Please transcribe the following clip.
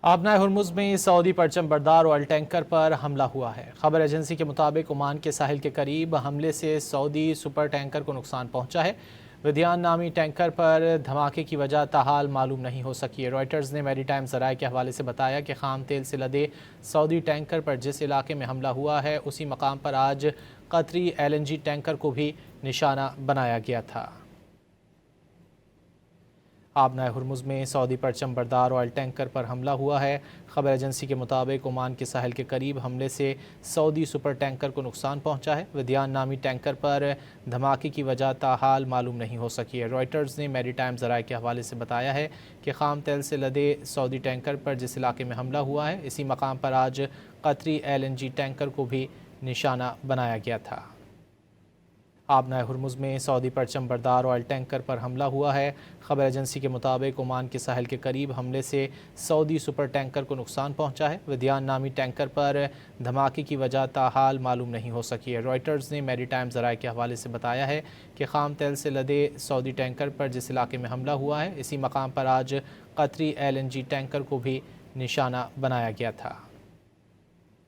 आबनाए Hormuz में Saudi परचम बरदार ऑयल टैंकर पर हमला हुआ है। खबर एजेंसी के मुताबिक ओमान के साहिल के करीब हमले से सऊदी सुपर टैंकर को नुकसान पहुंचा है। विद्यान नामी टैंकर पर धमाके की वजह ताहाल मालूम नहीं हो सकी है। रॉयटर्स ने मैरीटाइम ज़राए के हवाले से बताया कि खाम तेल से लदे सऊदी टैंकर पर जिस इलाके में हमला हुआ है उसी मकाम पर आज कतरी LNG टैंकर को भी निशाना बनाया गया था। आबनाए हुर्मुज़ में सऊदी परचम बरदार ऑयल टैंकर पर हमला हुआ है। खबर एजेंसी के मुताबिक ओमान के साहिल के करीब हमले से सऊदी सुपर टैंकर को नुकसान पहुंचा है। विद्यान नामी टैंकर पर धमाके की वजह ताहाल मालूम नहीं हो सकी है। रॉयटर्स ने मैरीटाइम ज़राए के हवाले से बताया है कि खाम तेल से लदे सऊदी टैंकर पर जिस इलाके में हमला हुआ है इसी मकाम पर आज कतरी LNG टैंकर को भी निशाना बनाया गया था। आबनाए हुर्मुज़ में सऊदी परचम बरदार ऑयल टैंकर पर हमला हुआ है। खबर एजेंसी के मुताबिक ओमान के साहिल के करीब हमले से सऊदी सुपर टैंकर को नुकसान पहुंचा है। विद्यान नामी टैंकर पर धमाके की वजह ताहाल मालूम नहीं हो सकी है। रॉयटर्स ने मैरीटाइम ज़राए के हवाले से बताया है कि खाम तेल से लदे सऊदी टैंकर पर जिस इलाके में हमला हुआ है इसी मकाम पर आज कतरी LNG टैंकर को भी निशाना बनाया गया था।